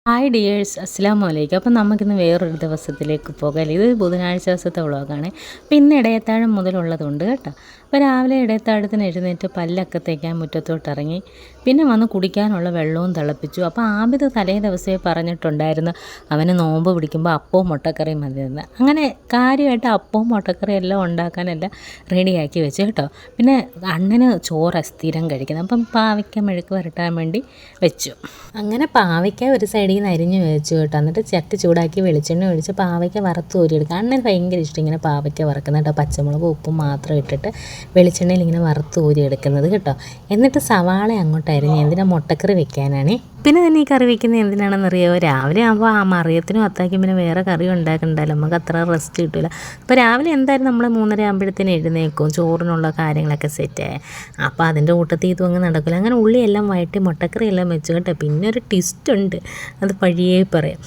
Hi dears, അസ്സലാമു അലൈക്കും. അപ്പം നമുക്കിന്ന് വേറൊരു ദിവസത്തിലേക്ക് പോകാം. ഇത് ബുധനാഴ്ച ദിവസത്തെ വ്ളോഗാണ്. അപ്പം ഇന്ന് ഇടയത്താഴം മുതലുള്ളതുണ്ട് കേട്ടോ. അപ്പോൾ രാവിലെ ഇടയത്താഴത്തിന് എഴുന്നേറ്റ് പല്ലൊക്കെ തേക്കാൻ മുറ്റത്തോട്ട് ഇറങ്ങി. പിന്നെ വന്ന് കുടിക്കാനുള്ള വെള്ളവും തിളപ്പിച്ചു. അപ്പോൾ ആബിദ് തലേ ദിവസമേ പറഞ്ഞിട്ടുണ്ടായിരുന്നു അവന് നോമ്പ് പിടിക്കുമ്പോൾ അപ്പവും മുട്ടക്കറിയും മതിയെന്ന്. അങ്ങനെ കാര്യമായിട്ട് അപ്പവും മുട്ടക്കറിയും എല്ലാം ഉണ്ടാക്കാനെല്ലാം റെഡിയാക്കി വെച്ചു കേട്ടോ. പിന്നെ അണ്ണന് ചോറ് സ്ഥിരം കഴിക്കുന്നത്, അപ്പം പാവയ്ക്ക മെഴുക്ക് വരട്ടാൻ വേണ്ടി വെച്ചു. അങ്ങനെ പാവയ്ക്ക ഒരു സൈഡിൽ നിന്ന് അരിഞ്ഞ് വെച്ചു കേട്ടോ. എന്നിട്ട് ചട്ടി ചൂടാക്കി വെളിച്ചെണ്ണ ഒഴിച്ച് പാവയ്ക്ക വറുത്ത് കോരിയെടുക്കുക. അണ്ണന് ഭയങ്കര ഇഷ്ടം ഇങ്ങനെ പാവയ്ക്ക വറക്കുന്ന കേട്ടോ. പച്ചമുളക് ഉപ്പും മാത്രം ഇട്ടിട്ട് വെളിച്ചെണ്ണയിൽ ഇങ്ങനെ വറുത്ത് കോരിയെടുക്കുന്നത് കേട്ടോ. എന്നിട്ട് സവാള അങ്ങോട്ട് അരിഞ്ഞ് എന്തിനാ മുട്ടക്കറി വെക്കാനാണ്. പിന്നെ തന്നെ ഈ കറി വെക്കുന്നത് എന്തിനാണെന്നറിയാമോ? രാവിലെ ആകുമ്പോൾ ആ മറിയത്തിനും അത്താക്കും പിന്നെ വേറെ കറി ഉണ്ടാക്കണ്ടല്ലോ, നമുക്ക് അത്ര റെസ്റ്റ് കിട്ടില്ല. അപ്പോൾ രാവിലെ എന്തായാലും നമ്മൾ 3:30 ആകുമ്പോഴത്തേന് എഴുന്നേക്കും, ചോറിനുള്ള കാര്യങ്ങളൊക്കെ സെറ്റായ. അപ്പോൾ അതിൻ്റെ കൂട്ടത്തിൽ ഇതും അങ്ങ് നടക്കില്ല. അങ്ങനെ ഉള്ളിയെല്ലാം വഴറ്റി മുട്ടക്കറി എല്ലാം വെച്ചു കേട്ടോ. പിന്നെ ഒരു ട്വിസ്റ്റ് ഉണ്ട്, അത് പഴിയേ പറയാം.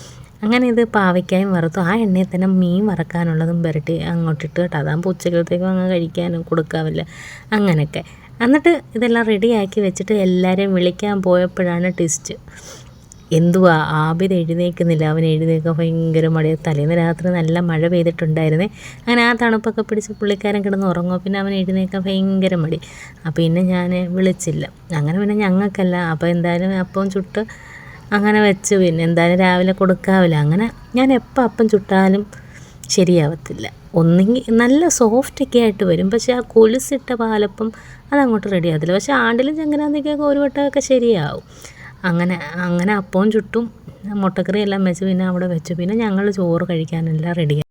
അങ്ങനെ ഇത് പാവയ്ക്കായും വറുത്തു. ആ എണ്ണയിൽ തന്നെ മീൻ വറക്കാനുള്ളതും പുരട്ടി അങ്ങോട്ടിട്ട് കേട്ടോ. അതാകുമ്പോൾ ഉച്ചക്കലത്തേക്കും അങ്ങ് കഴിക്കാനും കൊടുക്കാവില്ല അങ്ങനെയൊക്കെ. എന്നിട്ട് ഇതെല്ലാം റെഡിയാക്കി വെച്ചിട്ട് എല്ലാവരെയും വിളിക്കാൻ പോയപ്പോഴാണ് ട്വിസ്റ്റ്. എന്തുവാ ആബിദ് എഴുന്നേൽക്കുന്നില്ല. അവൻ എഴുന്നേൽക്കാൻ ഭയങ്കര മഴ. തലേന്ന് രാത്രി നല്ല മഴ പെയ്തിട്ടുണ്ടായിരുന്നേ. അങ്ങനെ ആ തണുപ്പൊക്കെ പിടിച്ച് പുള്ളിക്കാരൻ കിടന്ന് ഉറങ്ങുമോ. പിന്നെ അവൻ എഴുന്നേൽക്കാൻ ഭയങ്കര മടി. അപ്പോൾ പിന്നെ ഞാൻ വിളിച്ചില്ല. അങ്ങനെ പിന്നെ ഞങ്ങൾക്കല്ല. അപ്പോൾ എന്തായാലും അപ്പം ചുട്ട് അങ്ങനെ വെച്ച് പിന്നെ എന്തായാലും രാവിലെ കൊടുക്കാവില്ല. അങ്ങനെ ഞാൻ എപ്പോൾ അപ്പം ചുട്ടാലും ശരിയാവത്തില്ല. ഒന്നെങ്കിൽ നല്ല സോഫ്റ്റൊക്കെ ആയിട്ട് വരും, പക്ഷേ ആ കൊലുസിട്ട പാലപ്പം അതങ്ങോട്ട് റെഡി ആകത്തില്ല. പക്ഷേ ആണ്ടിലും ചങ്കരാന്തിക്കൊക്കെ ഒരു വട്ടമൊക്കെ ശരിയാവും. അങ്ങനെ അങ്ങനെ അപ്പവും ചുട്ടും മുട്ടക്കറി എല്ലാം വെച്ച് പിന്നെ അവിടെ വെച്ചു. പിന്നെ ഞങ്ങൾ ചോറ് കഴിക്കാനെല്ലാം റെഡിയായി.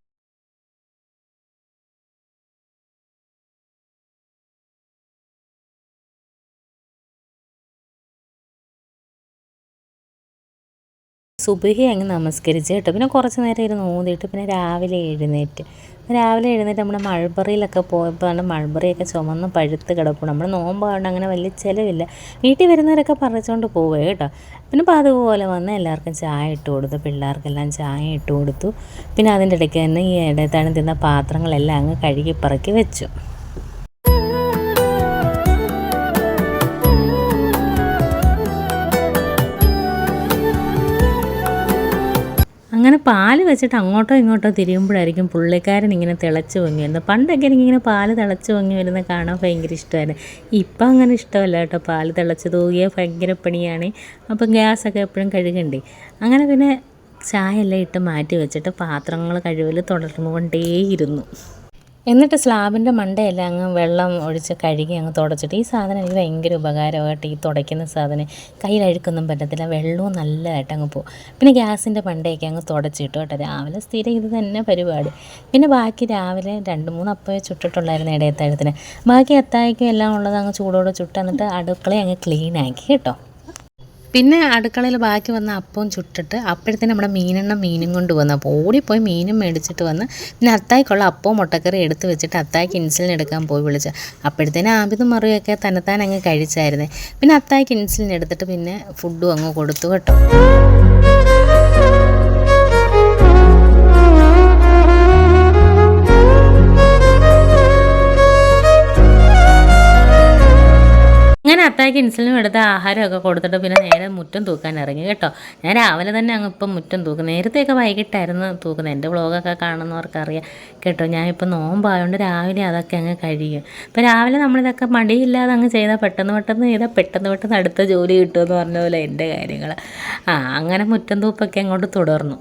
സുബഹി അങ്ങ് നമസ്കരിച്ച് കേട്ടോ. പിന്നെ കുറച്ച് നേരം ഇരുന്ന് ഓതിയിട്ട് പിന്നെ രാവിലെ എഴുന്നേറ്റ് നമ്മുടെ മൾബറിയിലൊക്കെ പോയപ്പോഴാണ് മൾബറിയൊക്കെ ചുമന്ന് പഴുത്ത് കിടപ്പുണ്ട്. നമ്മൾ നോമ്പാണ്ട് അങ്ങനെ വലിയ ചിലവില്ല. വീട്ടിൽ വരുന്നവരൊക്കെ പറിച്ചുകൊണ്ട് പോവുക കേട്ടോ. പിന്നെ അപ്പോൾ അതുപോലെ വന്ന് എല്ലാവർക്കും ചായ ഇട്ട് കൊടുത്തു, പിള്ളേർക്കെല്ലാം ചായ ഇട്ട് കൊടുത്തു. പിന്നെ അതിൻ്റെ ഇടയ്ക്ക് തന്നെ ഈ ഇടത്താണ് തിന്ന പാത്രങ്ങളെല്ലാം അങ്ങ് കഴുകി പറക്കി വെച്ചു. അങ്ങനെ പാല് വെച്ചിട്ട് അങ്ങോട്ടോ ഇങ്ങോട്ടോ തിരിയുമ്പോഴായിരിക്കും പുള്ളിക്കാരൻ ഇങ്ങനെ തിളച്ച് പൊങ്ങി വരുന്നത്. പണ്ടൊക്കെ എനിക്കിങ്ങനെ പാല് തിളച്ച് പൊങ്ങി വരുന്നത് കാണാൻ ഭയങ്കര ഇഷ്ടമായിരുന്നു. ഇപ്പം അങ്ങനെ ഇഷ്ടമല്ല കേട്ടോ. പാല് തിളച്ച് തൂകിയാൽ ഭയങ്കര പണിയാണ്. അപ്പം ഗ്യാസൊക്കെ എപ്പോഴും കഴുകണ്ടേ. അങ്ങനെ പിന്നെ ചായ എല്ലാം ഇട്ട് മാറ്റി വെച്ചിട്ട് പാത്രങ്ങൾ കഴുകൽ തുടർന്നുകൊണ്ടേയിരുന്നു. എന്നിട്ട് സ്ലാബിൻ്റെ മണ്ടയെല്ലാം അങ്ങ് വെള്ളം ഒഴിച്ച് കഴുകി അങ്ങ് തുടച്ചിട്ട്, ഈ സാധനം എനിക്ക് ഭയങ്കര ഉപകാരമായിട്ട്. ഈ തുടയ്ക്കുന്ന സാധനം കയ്യിലഴുക്കൊന്നും പറ്റത്തില്ല, വെള്ളവും നല്ലതായിട്ട് അങ്ങ് പോകും. പിന്നെ ഗ്യാസിൻ്റെ മണ്ടയൊക്കെ അങ്ങ് തുടച്ചിട്ടു കേട്ടോ. രാവിലെ സ്ഥിരം ഇത് തന്നെ പരിപാടി. പിന്നെ ബാക്കി രാവിലെ 2-3 അപ്പമേ ചുട്ടിട്ടുള്ളായിരുന്നു ഇടയത്താഴത്തിന്. ബാക്കി അത്താഴയ്ക്കും എല്ലാം ഉള്ളത് അങ്ങ് ചൂടോടെ ചുട്ട് എന്നിട്ട് അടുക്കളയെ അങ്ങ് ക്ലീനാക്കി കേട്ടോ. പിന്നെ അടുക്കളയിൽ ബാക്കി വന്ന അപ്പവും ചുട്ടിട്ട് അപ്പോഴത്തേനും നമ്മുടെ മീനും കൊണ്ട് വന്നു. അപ്പോൾ ഓടിപ്പോയി മീനും മേടിച്ചിട്ട് വന്ന് പിന്നെ അത്തായിക്കുള്ള അപ്പവും മുട്ടക്കറി എടുത്ത് വെച്ചിട്ട് അത്തായിക്ക് ഇൻസുലിൻ എടുക്കാൻ പോയി വിളിച്ചു. അപ്പോഴത്തേനും ആബിദും മറിയൊക്കെ തന്നെത്താൻ അങ്ങ് കഴിച്ചായിരുന്നേ. പിന്നെ അത്തായിക്ക് ഇൻസുലിൻ എടുത്തിട്ട് പിന്നെ ഫുഡും അങ്ങ് കൊടുത്തു കേട്ടോ. അങ്ങനെ അത്തായ്ക്ക് ഇൻസുലിനും എടുത്ത് ആഹാരമൊക്കെ കൊടുത്തിട്ട് പിന്നെ നേരെ മുറ്റം തൂക്കാൻ ഇറങ്ങി കേട്ടോ. ഞാൻ രാവിലെ തന്നെ അങ്ങ് ഇപ്പം മുറ്റം തൂക്കും. നേരത്തെയൊക്കെ വൈകിട്ടായിരുന്നു തൂക്കുന്നത്. എൻ്റെ വ്ളോഗൊക്കെ കാണുന്നവർക്കറിയാം കേട്ടോ. ഞാനിപ്പോൾ നോമ്പായതുകൊണ്ട് രാവിലെ അതൊക്കെ അങ്ങ് കഴിയും. അപ്പോൾ രാവിലെ നമ്മളിതൊക്കെ മടിയില്ലാതെ അങ്ങ് ചെയ്താൽ പെട്ടെന്ന് ചെയ്താൽ പെട്ടെന്ന് അടുത്ത ജോലി കിട്ടുമെന്ന് പറഞ്ഞ പോലെ എൻ്റെ കാര്യങ്ങൾ. അങ്ങനെ മുറ്റം തൂപ്പൊക്കെ അങ്ങോട്ട് തുടർന്നു.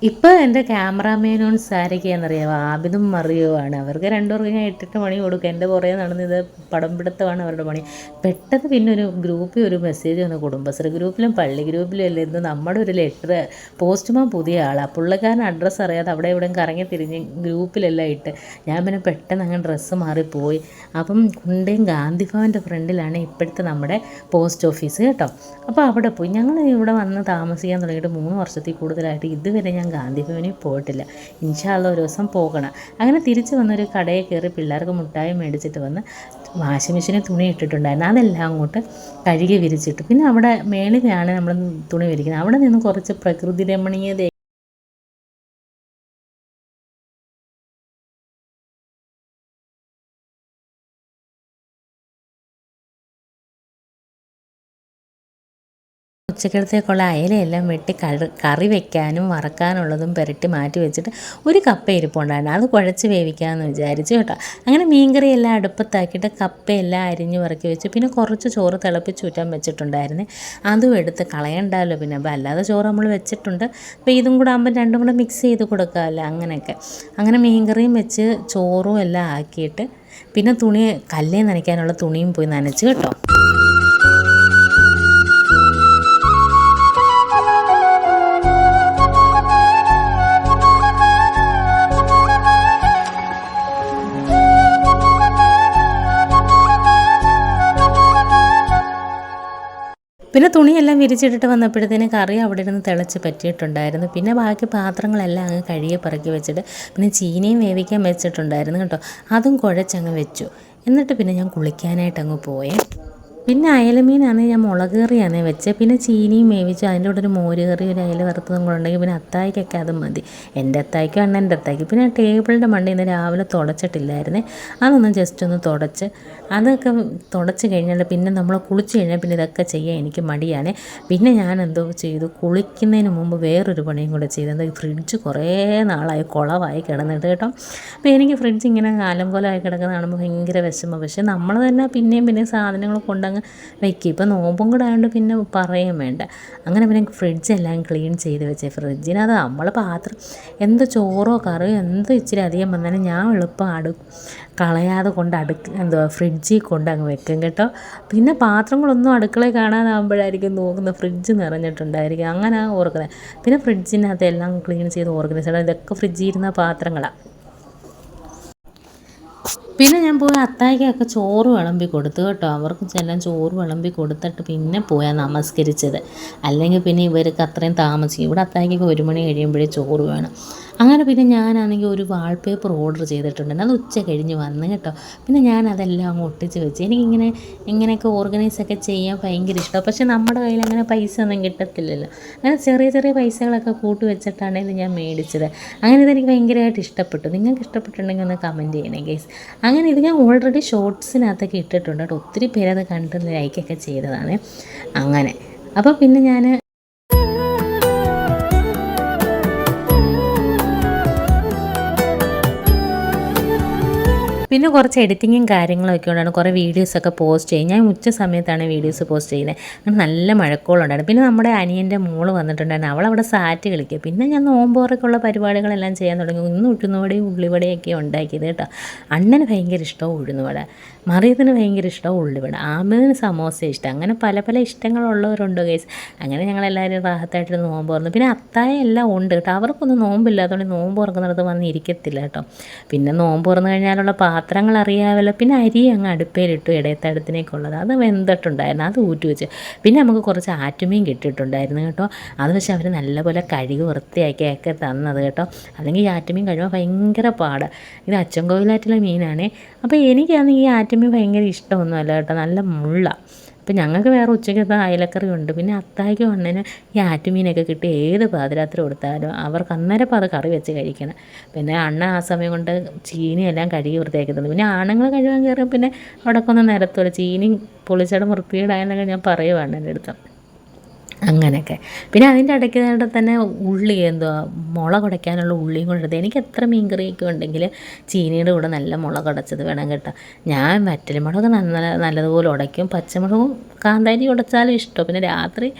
ഇപ്പോൾ എൻ്റെ ക്യാമറാമാനോൺ സാരിക്കുകയെന്നറിയാമോ? ആബിദും മറിയുമാണ്. അവർക്ക് 2 പേർക്കും ഞാൻ 8 മണി കൊടുക്കും. എൻ്റെ പുറകെ നടന്നത് പടം പിടുത്തമാണ് അവരുടെ പണി. പെട്ടെന്ന് പിന്നെ ഒരു ഗ്രൂപ്പിൽ ഒരു മെസ്സേജ് വന്നു. കുടുംബശ്രീ ഗ്രൂപ്പിലും പള്ളി ഗ്രൂപ്പിലും അല്ലേ ഇന്ന് നമ്മുടെ ഒരു ലെറ്റർ. പോസ്റ്റ്മാൻ പുതിയ ആളാണ്. പുള്ളിക്കാരൻ അഡ്രസ്സ് അറിയാതെ അവിടെ ഇവിടെ കറങ്ങി തിരിഞ്ഞ് ഗ്രൂപ്പിലെല്ലാം ഇട്ട്. ഞാൻ പിന്നെ പെട്ടെന്ന് അങ്ങനെ ഡ്രസ്സ് മാറിപ്പോയി. അപ്പം കുണ്ടയും ഗാന്ധിഭവൻ്റെ ഫ്രണ്ടിലാണ് ഇപ്പോഴത്തെ നമ്മുടെ പോസ്റ്റ് ഓഫീസ് കേട്ടോ. അപ്പോൾ അവിടെ പോയി. ഞങ്ങൾ ഇവിടെ വന്ന് താമസിക്കാൻ തുടങ്ങിയിട്ട് 3 വർഷത്തിൽ കൂടുതലായിട്ട് ഇതുവരെ ഞാൻ ഞാൻ ഗാന്ധി ഭവനിൽ പോയിട്ടില്ല. ഇൻഷാ അള്ളാ ഒരു ദിവസം പോകണം. അങ്ങനെ തിരിച്ച് വന്നൊരു കടയിൽ കയറി പിള്ളേർക്ക് മുട്ടായി മേടിച്ചിട്ട് വന്ന് വാഷിംഗ് മെഷീനിൽ തുണി ഇട്ടിട്ടുണ്ടായിരുന്നു. അതെല്ലാം അങ്ങോട്ട് കഴുകി വിരിച്ചിട്ടു. പിന്നെ അവിടെ മേളിലാണ് നമ്മൾ തുണി വിരിക്കുന്നത്. അവിടെ നിന്ന് കുറച്ച് പ്രകൃതി രമണീയത ഉച്ചക്കലത്തേക്കുള്ള അയലയെല്ലാം വെട്ടി കറി വെക്കാനും വറക്കാനുള്ളതും പുരട്ടി മാറ്റി വെച്ചിട്ട് ഒരു കപ്പ ഇരിപ്പുണ്ടായിരുന്നു. അത് കുഴച്ച് വേവിക്കാമെന്ന് വിചാരിച്ചു കേട്ടോ. അങ്ങനെ മീൻകറിയെല്ലാം അടുപ്പത്താക്കിയിട്ട് കപ്പയെല്ലാം അരിഞ്ഞ് വറക്കി വെച്ചു. പിന്നെ കുറച്ച് ചോറ് തിളപ്പിച്ച് ഊറ്റാൻ വെച്ചിട്ടുണ്ടായിരുന്നു. അതും എടുത്ത് കളയണ്ടല്ലോ. പിന്നെ അപ്പോൾ അല്ലാതെ ചോറ് നമ്മൾ വെച്ചിട്ടുണ്ട്. അപ്പോൾ ഇതും കൂടെ ആകുമ്പോൾ രണ്ടും കൂടെ മിക്സ് ചെയ്ത് കൊടുക്കാമല്ലോ. അങ്ങനെയൊക്കെ അങ്ങനെ മീൻകറിയും വെച്ച് ചോറും എല്ലാം ആക്കിയിട്ട് പിന്നെ തുണി കല്ലേ നനയ്ക്കാനുള്ള തുണിയും പോയി നനച്ച് കേട്ടോ. പിന്നെ തുണിയെല്ലാം വിരിച്ചിട്ടിട്ട് വന്നപ്പോഴത്തേന് കറി അവിടെ ഇരുന്ന് തിളച്ച് പറ്റിയിട്ടുണ്ടായിരുന്നു. പിന്നെ ബാക്കി പാത്രങ്ങളെല്ലാം അങ്ങ് കഴുകി പറക്കി വെച്ചിട്ട് പിന്നെ ചീനിയും വേവിക്കാൻ വെച്ചിട്ടുണ്ടായിരുന്നു കേട്ടോ. അതും കുഴച്ചങ്ങ് വെച്ചു. എന്നിട്ട് പിന്നെ ഞാൻ കുളിക്കാനായിട്ട് അങ്ങ് പോയേ. പിന്നെ അയലമീനാണെങ്കിൽ ഞാൻ മുളക് കറിയാണ് വെച്ചത്. പിന്നെ ചീനിയും വേവിച്ചു. അതിൻ്റെ കൂടെ ഒരു മോര് കറി ഒരു അയല വറുത്തതും കൂടെ ഉണ്ടെങ്കിൽ പിന്നെ അത്തായിക്കൊക്കെ അത് മതി. എൻ്റെ അത്തായിക്കും അണ്ണൻ്റെ അത്തായിക്കും. പിന്നെ ടേബിളിൻ്റെ മണ്ടയിൽ നിന്ന് രാവിലെ തുടച്ചിട്ടില്ലായിരുന്നേ. അതൊന്ന് ജസ്റ്റ് ഒന്ന് തുടച്ച് അതൊക്കെ തുടച്ച് കഴിഞ്ഞാൽ പിന്നെ നമ്മൾ കുളിച്ച് കഴിഞ്ഞാൽ പിന്നെ ഇതൊക്കെ ചെയ്യാൻ എനിക്ക് മടിയാണ്. പിന്നെ ഞാൻ എന്തോ ചെയ്തു, കുളിക്കുന്നതിന് മുമ്പ് വേറൊരു പണിയും കൂടെ ചെയ്തത്. ഫ്രിഡ്ജ് കുറേ നാളായി കുളമായി കിടന്നിട്ട് കേട്ടോ. അപ്പോൾ എനിക്ക് ഫ്രിഡ്ജ് ഇങ്ങനെ കാലംകോലമായി കിടക്കുന്ന കാണുമ്പോൾ ഭയങ്കര വിഷമം. പക്ഷേ നമ്മൾ തന്നെ പിന്നെയും സാധനങ്ങൾ കൊണ്ടങ്ങ് വയ്ക്കും. ഇപ്പോൾ നോമ്പും കൂടെ ആയതുകൊണ്ട് പിന്നെ പറയുകയും വേണ്ട. അങ്ങനെ പിന്നെ ഫ്രിഡ്ജെല്ലാം ക്ലീൻ ചെയ്ത് വെച്ചേ. ഫ്രിഡ്ജിനകത്ത് നമ്മൾ പാത്രം എന്ത് ചോറോ കറിയോ എന്ത് ഇച്ചിരി അധികം വന്നാലും ഞാൻ എളുപ്പം കളയാതെ കൊണ്ട് ഫ്രിഡ്ജിൽ കൊണ്ട് അങ്ങ് വെക്കും കേട്ടോ. പിന്നെ പാത്രങ്ങളൊന്നും അടുക്കളയിൽ കാണാനാകുമ്പോഴായിരിക്കും നോക്കുന്നത് ഫ്രിഡ്ജ് നിറഞ്ഞിട്ടുണ്ടായിരിക്കും. അങ്ങനെ ഓർക്കുന്നത്. പിന്നെ ഫ്രിഡ്ജിനകത്ത് എല്ലാം ക്ലീൻ ചെയ്ത് ഓർഗനൈസ് ചെയ്യണം. ഇതൊക്കെ ഫ്രിഡ്ജിൽ ഇരുന്ന പാത്രങ്ങളാണ്. പിന്നെ ഞാൻ പോയി അത്തായിക്കൊക്കെ ചോറ് വിളമ്പി കൊടുത്തു കേട്ടോ. അവർക്ക് ചെല്ലാൻ ചോറ് വിളമ്പി കൊടുത്തിട്ട് പിന്നെ പോയാൽ നമസ്കരിച്ചത്. അല്ലെങ്കിൽ പിന്നെ ഇവർക്ക് അത്രയും താമസിക്കും. ഇവിടെ അത്തായിക്കൊക്കെ 1 മണി കഴിയുമ്പോഴേ ചോറ് വേണം. അങ്ങനെ പിന്നെ ഞാനാണെങ്കിൽ ഒരു വാൾപേപ്പർ ഓർഡർ ചെയ്തിട്ടുണ്ടായിരുന്നു. അത് ഉച്ച കഴിഞ്ഞ് വന്ന് കേട്ടോ. പിന്നെ ഞാൻ അതെല്ലാം അങ്ങ് ഒട്ടിച്ച് വെച്ച്. എനിക്കിങ്ങനെ ഇങ്ങനെയൊക്കെ ഓർഗനൈസൊക്കെ ചെയ്യാൻ ഭയങ്കര ഇഷ്ടമാണ്. പക്ഷേ നമ്മുടെ കയ്യിൽ അങ്ങനെ പൈസ ഒന്നും കിട്ടത്തില്ലല്ലോ. അങ്ങനെ ചെറിയ ചെറിയ പൈസകളൊക്കെ കൂട്ടി വെച്ചിട്ടാണ് ഇത് ഞാൻ മേടിച്ചത്. അങ്ങനെ ഇതെനിക്ക് ഭയങ്കരമായിട്ട് ഇഷ്ടപ്പെട്ടു. നിങ്ങൾക്ക് ഇഷ്ടപ്പെട്ടിട്ടുണ്ടെങ്കിൽ ഒന്ന് കമൻറ്റ് ചെയ്യണേ ഗൈസ്. അങ്ങനെ ഇത് ഞാൻ ഓൾറെഡി ഷോർട്സിനകത്തൊക്കെ ഇട്ടിട്ടുണ്ട് കേട്ടോ. ഒത്തിരി പേരത് കണ്ട് ലൈക്കൊക്കെ ചെയ്തതാണ്. അങ്ങനെ അപ്പോൾ പിന്നെ ഞാൻ പിന്നെ കുറച്ച് എഡിറ്റിങ്ങും കാര്യങ്ങളൊക്കെ ഉണ്ടായിരുന്നു. കുറേ വീഡിയോസൊക്കെ പോസ്റ്റ് ചെയ്യും. ഞാൻ ഉച്ച സമയത്താണ് വീഡിയോസ് പോസ്റ്റ് ചെയ്യുന്നത്. അങ്ങനെ നല്ല മഴക്കോളുണ്ടായിരുന്നു. പിന്നെ നമ്മുടെ അനിയൻ്റെ മോള് വന്നിട്ടുണ്ടായിരുന്നു. അവളവിടെ സാറ്റ് കളിക്കുക. പിന്നെ ഞാൻ നോമ്പോറൊക്കെയുള്ള പരിപാടികളെല്ലാം ചെയ്യാൻ തുടങ്ങി. ഇന്ന് ഉഴുന്നുവടയും ഉള്ളിവടയൊക്കെ ഉണ്ടാക്കിയത് കേട്ടോ. അണ്ണന് ഭയങ്കര ഇഷ്ടവും ഉഴുന്നുവട, മറിയത്തിന് ഭയങ്കര ഇഷ്ടവും ഉള്ളിവട, ആമിന് സമോസ ഇഷ്ടം. അങ്ങനെ പല പല ഇഷ്ടങ്ങളുള്ളവരുണ്ട് ഗൈസ്. അങ്ങനെ ഞങ്ങളെല്ലാവരും റാഹത്തായിട്ട് നോമ്പ് തുറന്നു. പിന്നെ അത്തായ എല്ലാം ഉണ്ട് കേട്ടോ. അവർക്കൊന്നും നോമ്പില്ലാത്തതുകൊണ്ട് നോമ്പ് തുറക്കുന്നിടത്ത് വന്ന് ഇരിക്കത്തില്ല കേട്ടോ. പിന്നെ നോമ്പ് തുറന്നു കഴിഞ്ഞാലുള്ള പാത്രങ്ങൾ അറിയാമല്ലോ. പിന്നെ അരി അങ്ങ് അടുപ്പയിലിട്ടു ഇടയത്തടുത്തിനേക്കുള്ളത്. അത് വെന്തിട്ടുണ്ടായിരുന്നു. അത് ഊറ്റി വെച്ച്. പിന്നെ നമുക്ക് കുറച്ച് ആറ്റുമീൻ കിട്ടിയിട്ടുണ്ടായിരുന്നു കേട്ടോ. അത് പക്ഷേ അവർ നല്ലപോലെ കഴുകി വൃത്തിയാക്കിയൊക്കെ തന്നത് കേട്ടോ. അല്ലെങ്കിൽ ഈ ആറ്റുമീൻ കഴുകാൻ ഭയങ്കര പാടാണ്. ഇത് അച്ചൻകോവിലാറ്റിലെ മീനാണ്. അപ്പോൾ എനിക്കാണെങ്കിൽ ഈ ആറ്റുമീൻ ഭയങ്കര ഇഷ്ടമൊന്നുമല്ല കേട്ടോ. നല്ല മുള്ളാണ്. അപ്പോൾ ഞങ്ങൾക്ക് വേറെ ഉച്ചയ്ക്കത്തെ അയലക്കറി ഉണ്ട്. പിന്നെ അത്തായിക്കും അണ്ണന് ഈ ആറ്റുമീനൊക്കെ കിട്ടി ഏത് പാതിരാത്രി കൊടുത്താലും അവർക്ക് അന്നേരം അത് കറി വെച്ച് കഴിക്കണം. പിന്നെ അണ്ണ ആ സമയം കൊണ്ട് ചീനിയെല്ലാം കഴുകി വൃത്തിയാക്കുന്നത്. പിന്നെ ആണുങ്ങൾ കഴുകാൻ കയറും. പിന്നെ അവിടെയൊക്കെ ഒന്ന് നിരത്തുമല്ലോ. ചീനി പൊളിച്ചടം വൃത്തിയിടായെന്നൊക്കെ ഞാൻ പറയുവാണ് എൻ്റെ അടുത്ത്. അങ്ങനെയൊക്കെ. പിന്നെ അതിൻ്റെ ഇടയ്ക്ക് തന്നെ ഉള്ളി മുളക് ഉടയ്ക്കാനുള്ള ഉള്ളിയും കൂടെ എടുത്ത്. എനിക്ക് എത്ര മീൻകറിയൊക്കെ ഉണ്ടെങ്കിൽ ചീനിയുടെ കൂടെ നല്ല മുളക് ഉടച്ചത് വേണം കേട്ടോ. ഞാൻ വറ്റൽമുളക് നല്ലതുപോലെ ഉടയ്ക്കും. പച്ചമുളകും കാന്താരി ഉടച്ചാലും ഇഷ്ടം. പിന്നെ രാത്രി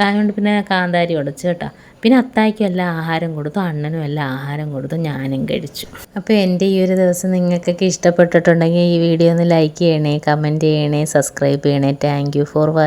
അതുകൊണ്ട് പിന്നെ കാന്താരി ഉടച്ചു കേട്ടോ. പിന്നെ അത്തായിക്കും എല്ലാം ആഹാരം കൊടുത്തു, അണ്ണനും എല്ലാം ആഹാരം കൊടുത്തു, ഞാനും കഴിച്ചു. അപ്പോൾ എൻ്റെ ഈ ഒരു ദിവസം നിങ്ങൾക്കൊക്കെ ഇഷ്ടപ്പെട്ടിട്ടുണ്ടെങ്കിൽ ഈ വീഡിയോ ഒന്ന് ലൈക്ക് ചെയ്യണേ, കമൻറ്റ് ചെയ്യണേ, സബ്സ്ക്രൈബ് ചെയ്യണേ. Thank you for watching.